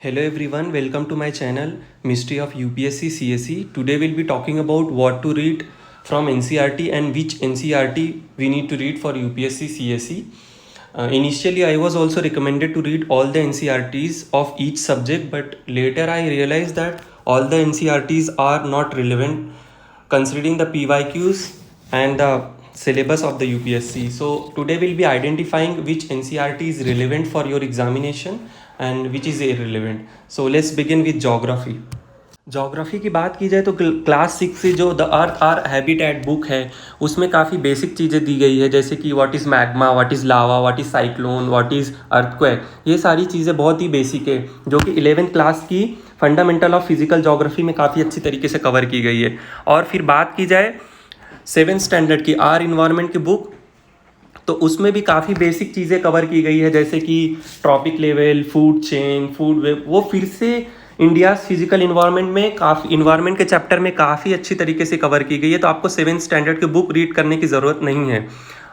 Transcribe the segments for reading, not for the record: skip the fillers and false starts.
Hello everyone, welcome to my channel Mystery of UPSC CSE. Today we'll be talking about what to read from NCERT and which NCERT we need to read for UPSC CSE. Initially I was also recommended to read all the NCERTs of each subject, but later I realized that all the NCERTs are not relevant considering the PYQs and the syllabus of the UPSC. So today we'll be identifying which NCERT is relevant for your examination and which is irrelevant. So let's begin with geography. Geography की बात की जाए तो class 6 से जो the earth our habitat book है उसमें काफ़ी बेसिक चीज़ें दी गई है, जैसे कि what is magma, what is lava, what is cyclone, what is earthquake. ये सारी चीज़ें बहुत ही बेसिक है जो कि 11th क्लास की फंडामेंटल ऑफ फिजिकल जोग्राफी में काफ़ी अच्छी तरीके से कवर की गई है. और फिर बात की जाए 7th स्टैंडर्ड की आर इन्वायरमेंट की बुक, तो उसमें भी काफ़ी बेसिक चीज़ें कवर की गई है, जैसे कि trophic level, food chain, food web. वो फिर से इंडियाज़ फिजिकल इन्वायरमेंट में काफ़ी इन्वायरमेंट के चैप्टर में काफ़ी अच्छी तरीके से कवर की गई है, तो आपको 7th स्टैंडर्ड की बुक रीड करने की ज़रूरत नहीं है.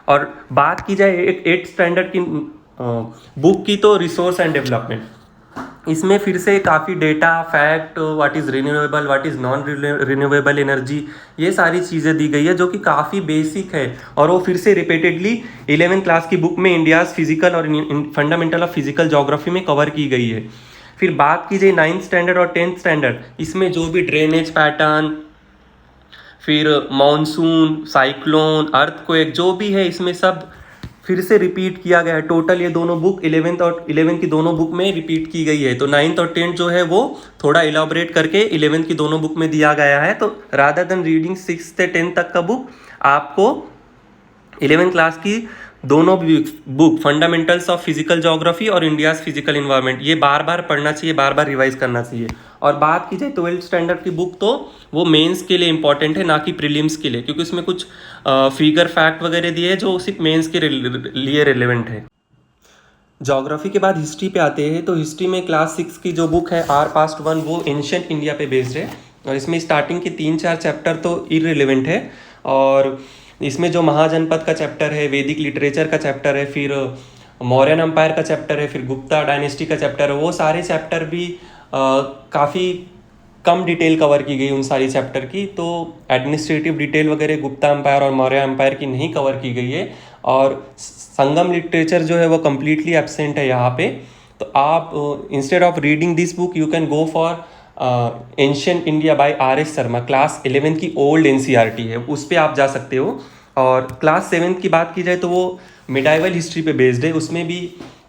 और बात की जाए 8th स्टैंडर्ड की बुक की, तो रिसोर्स एंड डेवलपमेंट, इसमें फिर से काफ़ी data, fact, what is renewable, what is non renewable energy, ये सारी चीज़ें दी गई है जो कि काफ़ी बेसिक है. और वो फिर से रिपीटेडली 11th क्लास की बुक में इंडियाज़ फिजिकल और फंडामेंटल ऑफ फिजिकल जोग्राफी में कवर की गई है. फिर बात की जाए 9th स्टैंडर्ड और 10th स्टैंडर्ड, इसमें जो भी ड्रेनेज पैटर्न, फिर मानसून, साइक्लोन, अर्थक्वेक जो भी है, इसमें सब फिर से रिपीट किया गया है. टोटल ये दोनों बुक 11th की दोनों बुक में रिपीट की गई है. तो 9th और 10th जो है वो थोड़ा इलाबोरेट करके 11th की दोनों बुक में दिया गया है. तो रादर देन रीडिंग 6th से 10th तक का बुक, आपको 11th क्लास की दोनों book fundamentals of physical geography और इंडियाज़ फिजिकल इन्वायरमेंट, ये बार बार पढ़ना चाहिए, बार बार रिवाइज करना चाहिए. और बात की जाए 12th स्टैंडर्ड की बुक, तो वो मेंस के लिए इंपॉर्टेंट है, ना कि प्रीलिम्स के लिए, क्योंकि उसमें कुछ फिगर फैक्ट वगैरह दिए हैं जो सिर्फ मेंस के लिए रिलेवेंट है. जोग्राफी के बाद हिस्ट्री पे आते हैं. तो हिस्ट्री में क्लास 6 की जो बुक है आर पास्ट 1, वो एंशिएंट इंडिया पे बेस्ड है. और इसमें स्टार्टिंग के 3-4 चैप्टर तो इररिलेवेंट है, और इसमें जो महाजनपद का चैप्टर है, वैदिक लिटरेचर का चैप्टर है, फिर मौर्यन अम्पायर का चैप्टर है, फिर गुप्ता डायनेस्टी का चैप्टर है, वो सारे चैप्टर भी काफ़ी कम डिटेल कवर की गई उन सारी चैप्टर की. तो एडमिनिस्ट्रेटिव डिटेल वगैरह गुप्ता अम्पायर और मौर्य अम्पायर की नहीं कवर की गई है. और संगम लिटरेचर जो है वो कम्प्लीटली एब्सेंट है यहाँ पे. तो आप instead of reading this book you can go for ancient India by R.S. Sharma. Class 11th की ओल्ड NCERT है, उस पर आप जा सकते हो. और क्लास 7th की बात की जाए तो वो मिडाइवल हिस्ट्री पे बेस्ड है. उसमें भी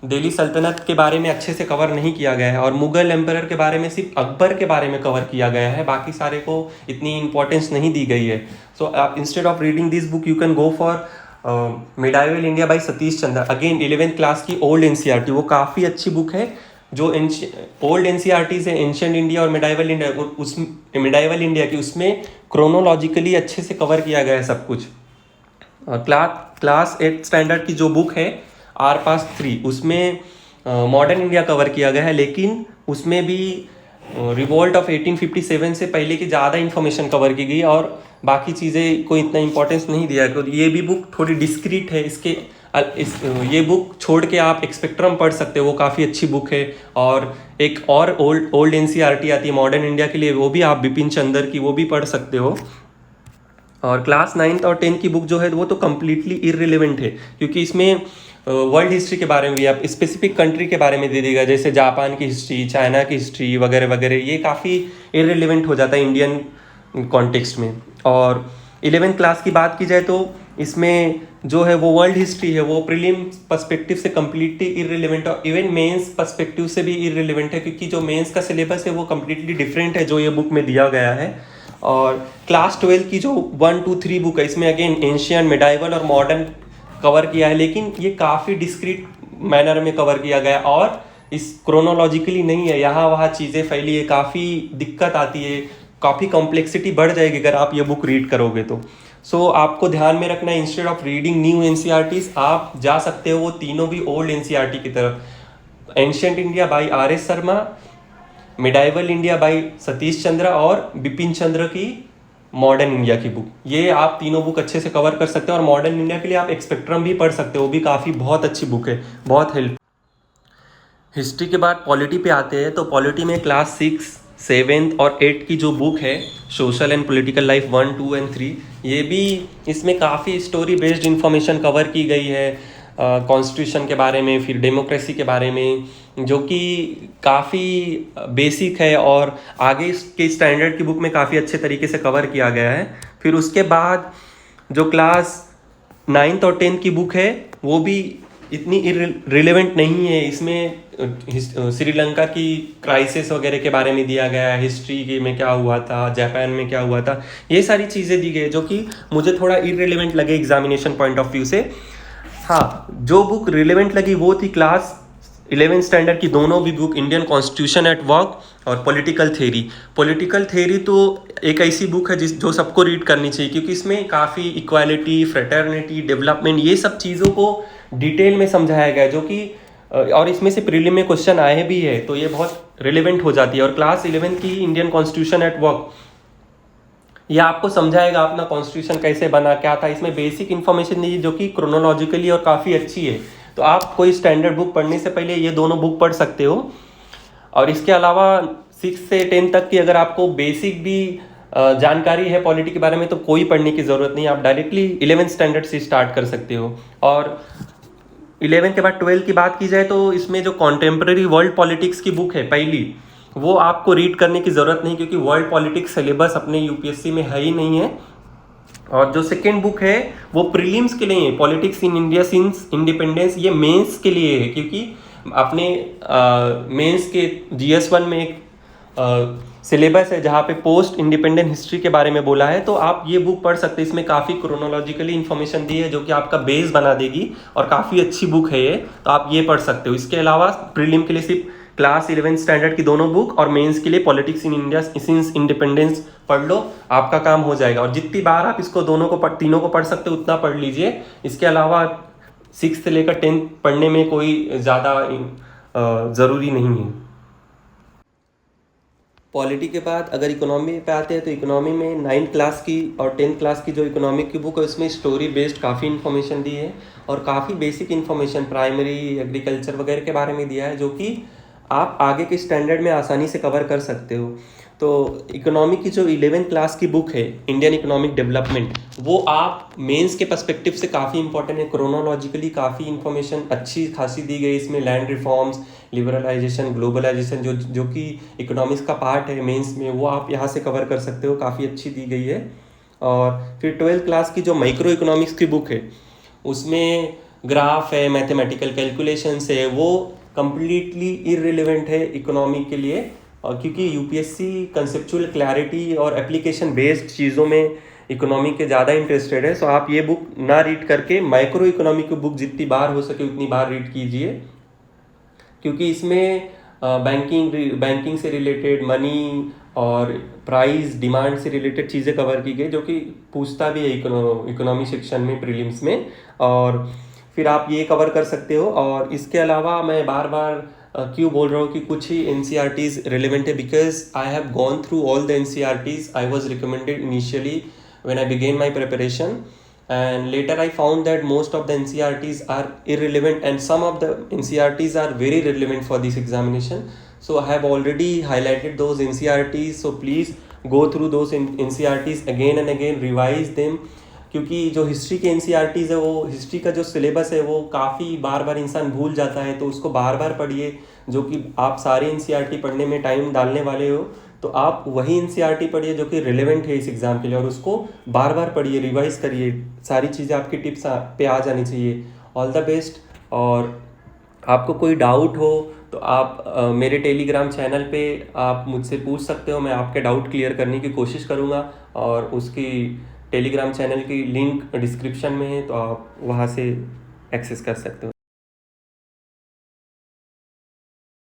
दिल्ली सल्तनत के बारे में अच्छे से कवर नहीं किया गया है, और मुगल एम्परर के बारे में सिर्फ अकबर के बारे में कवर किया गया है, बाकी सारे को इतनी इंपॉर्टेंस नहीं दी गई है. So instead of reading this book you can go for medieval India by Satish Chandra. Again 11th class की ओल्ड NCERT, वो काफ़ी अच्छी बुक है. जो ओल्ड NCERT है एंशिएंट इंडिया और मिडाइवल इंडिया, उस मिडाइवल इंडिया की, उसमें क्रोनोलॉजिकली अच्छे से कवर किया गया है सब कुछ. क्लास 8th स्टैंडर्ड की जो बुक है आर पास 3, उसमें मॉडर्न इंडिया कवर किया गया है, लेकिन उसमें भी रिवोल्ट ऑफ 1857 से पहले की ज़्यादा इन्फॉर्मेशन कवर की गई, और बाकी चीज़ें को इतना इंपॉर्टेंस नहीं दिया. ये भी बुक थोड़ी डिस्क्रीट है. ये बुक छोड़ के आप एक्सपेक्ट्रम पढ़ सकते हो, वो काफ़ी अच्छी बुक है. और एक और ओल्ड NCERT आती है मॉडर्न इंडिया के लिए, वो भी आप बिपिन चंद्र की, वो भी पढ़ सकते हो. और क्लास 9th और 10th की बुक जो है वो तो कम्प्लीटली इररिलेवेंट है, क्योंकि इसमें वर्ल्ड हिस्ट्री के बारे में भी, आप स्पेसिफिक कंट्री के बारे में दे देगा, जैसे जापान की हिस्ट्री, चाइना की हिस्ट्री वगैरह वगैरह, ये काफ़ी इररिलेवेंट हो जाता है इंडियन कॉन्टेक्स्ट में. और 11th क्लास की बात की जाए तो इसमें जो है वो वर्ल्ड हिस्ट्री है, वो प्रीलिम पर्सपेक्टिव से कम्प्लीटली इररिलेवेंट, और इवन मेंस पर्सपेक्टिव से भी इररिलेवेंट है, क्योंकि जो मेंस का सिलेबस है वो कम्प्लीटली डिफरेंट है जो ये बुक में दिया गया है. और क्लास 12 की जो 1, 2, 3 बुक है, इसमें अगेन एंशिएंट, मिडाइवल और मॉडर्न कवर किया है, लेकिन ये काफ़ी डिस्क्रीट मैनर में कवर किया गया, और इस क्रोनोलॉजिकली नहीं है. यहाँ वहाँ चीज़ें फैली है, काफ़ी दिक्कत आती है, काफ़ी कॉम्प्लेक्सिटी बढ़ जाएगी अगर आप ये बुक रीड करोगे तो. सो आपको ध्यान में रखना है, instead of reading new NCERTs आप जा सकते हो वो तीनों भी ओल्ड NCERT की तरफ. Ancient India by R.S. Sharma, medieval India by Satish Chandra, और बिपिन चंद्र की मॉडर्न इंडिया की बुक, ये आप तीनों बुक अच्छे से कवर कर सकते हो. और मॉडर्न इंडिया के लिए आप एक्सपेक्ट्रम भी पढ़ सकते हो, वो भी काफ़ी बहुत अच्छी बुक है, बहुत हिस्ट्री के बाद पॉलिटी पे आते हैं। तो पॉलिटी में क्लास 6, 7 और 8 की जो बुक है, social and political life 1, 2 and 3, ये भी इसमें काफ़ी स्टोरी बेस्ड इंफॉर्मेशन कवर की गई है कॉन्स्टिट्यूशन के बारे में, फिर डेमोक्रेसी के बारे में, जो कि काफ़ी बेसिक है और आगे के स्टैंडर्ड की बुक में काफ़ी अच्छे तरीके से कवर किया गया है। फिर उसके बाद जो क्लास 9th और 10th की बुक है वो भी इतनी रिलेवेंट नहीं है। इसमें श्रीलंका की क्राइसिस वगैरह के बारे में दिया गया है, हिस्ट्री के में क्या हुआ था, जापान में क्या हुआ था, ये सारी चीज़ें दी गई जो कि मुझे थोड़ा इररिलेवेंट लगे एग्जामिनेशन पॉइंट ऑफ व्यू से। हाँ, जो बुक रिलेवेंट लगी वो थी क्लास 11th स्टैंडर्ड की दोनों भी book, Indian constitution at work और पॉलिटिकल थ्योरी। पॉलिटिकल थ्योरी तो एक ऐसी बुक है जो सबको रीड करनी चाहिए, क्योंकि इसमें काफ़ी इक्वालिटी, फ्रेटर्निटी, डेवलपमेंट, ये सब चीज़ों को डिटेल में समझाया गया है, जो कि और इसमें से प्रीलिम में क्वेश्चन आए भी है, तो ये बहुत रिलेवेंट हो जाती है। और क्लास 11th की इंडियन कॉन्स्टिट्यूशन एट वर्क, ये आपको समझाएगा अपना कॉन्स्टिट्यूशन कैसे बना, क्या था। इसमें बेसिक इन्फॉर्मेशन दी जो कि क्रोनोलॉजिकली और काफ़ी अच्छी है। तो आप कोई स्टैंडर्ड बुक पढ़ने से पहले ये दोनों बुक पढ़ सकते हो। और इसके अलावा 6 से 10 तक की अगर आपको बेसिक भी जानकारी है पॉलिटी के बारे में, तो कोई पढ़ने की ज़रूरत नहीं, आप डायरेक्टली 11th स्टैंडर्ड से स्टार्ट कर सकते हो। और 11 के बाद 12 की बात की जाए तो इसमें जो कॉन्टेम्प्रेरी वर्ल्ड पॉलिटिक्स की बुक है पहली, वो आपको रीड करने की ज़रूरत नहीं, क्योंकि वर्ल्ड पॉलिटिक्स सिलेबस अपने यूपीएससी में है ही नहीं है। और जो सेकेंड बुक है वो प्रीलिम्स के लिए है, politics in India since independence, ये मेंस के लिए है, क्योंकि अपने मेंस के GS1 में एक सिलेबस है जहाँ पे पोस्ट इंडिपेंडेंट हिस्ट्री के बारे में बोला है। तो आप ये बुक पढ़ सकते हैं, इसमें काफ़ी क्रोनोलॉजिकली इन्फॉर्मेशन दी है जो कि आपका बेस बना देगी, और काफ़ी अच्छी बुक है ये, तो आप ये पढ़ सकते हो। इसके अलावा प्रीलिम के लिए सिर्फ क्लास 11th स्टैंडर्ड की दोनों बुक और मेंस के लिए politics in India since independence पढ़ लो, आपका काम हो जाएगा। और जितनी बार आप इसको तीनों को पढ़ सकते हो उतना पढ़ लीजिए। इसके अलावा 6 से लेकर 10 पढ़ने में कोई ज़्यादा ज़रूरी नहीं है। पॉलिटी के बाद अगर इकोनॉमी पे आते हैं तो इकोनॉमी में 9th क्लास की और 10th क्लास की जो इकोनॉमिक की बुक है उसमें स्टोरी बेस्ड काफ़ी इन्फॉर्मेशन दी है, और काफ़ी बेसिक इन्फॉर्मेशन प्राइमरी एग्रीकल्चर वगैरह के बारे में दिया है, जो कि आप आगे के स्टैंडर्ड में आसानी से कवर कर सकते हो। तो इकोनॉमी की जो 11th क्लास की बुक है इंडियन इकोनॉमिक डेवलपमेंट, वो आप मेंस के पर्सपेक्टिव से काफ़ी इंपॉर्टेंट है। क्रोनोलॉजिकली काफ़ी इंफॉर्मेशन अच्छी खासी दी गई इसमें, लैंड रिफॉर्म्स, लिबरलाइजेशन, ग्लोबलाइजेशन, जो कि इकोनॉमिक्स का पार्ट है मेंस में, वो आप यहाँ से कवर कर सकते हो, काफ़ी अच्छी दी गई है। और फिर 12th क्लास की जो माइक्रो इकोनॉमिक्स की बुक है उसमें ग्राफ है, मैथमेटिकल कैलकुलेशंस है, वो कम्प्लीटली इररिलेवेंट है इकोनॉमी के लिए, और क्योंकि यूपीएससी कंसेप्चुअल क्लैरिटी और एप्लीकेशन बेस्ड चीज़ों में इकोनॉमी के ज़्यादा इंटरेस्टेड है। सो आप ये बुक ना रीड करके माइक्रो इकोनॉमी की बुक जितनी बार हो सके उतनी बार रीड कीजिए, क्योंकि इसमें बैंकिंग से रिलेटेड, मनी और प्राइस डिमांड से रिलेटेड चीज़ें कवर की गई, जो कि पूछता भी है इकोनॉमी सेक्शन में प्रीलिम्स में, और फिर आप ये कवर कर सकते हो। और इसके अलावा मैं बार बार क्यों बोल रहा हूँ कि कुछ ही NCERTs रिलेवेंट है, because I have gone through all the NCERTs I was recommended initially when I began my preparation, and later I found that most of the NCERTs are irrelevant and some of the NCERTs are very relevant for this examination. So I have already highlighted those NCERTs, so please go through those NCERTs again and again, revise them, क्योंकि जो history के NCERTs है, वो history का जो syllabus है वो काफ़ी बार बार इंसान भूल जाता है, तो उसको बार बार पढ़िए। जो कि आप सारे NCERT पढ़ने में टाइम डालने वाले हो, तो आप वही NCERT पढ़िए जो कि रिलेवेंट है इस एग्ज़ाम के लिए, और उसको बार बार पढ़िए, रिवाइज करिए, सारी चीज़ें आपकी टिप्स पे आ जानी चाहिए। All the best. और आपको कोई डाउट हो तो आप मेरे टेलीग्राम चैनल पे आप मुझसे पूछ सकते हो, मैं आपके डाउट क्लियर करने की कोशिश करूँगा, और उसकी टेलीग्राम चैनल की लिंक डिस्क्रिप्शन में है, तो आप वहाँ से एक्सेस कर सकते हो।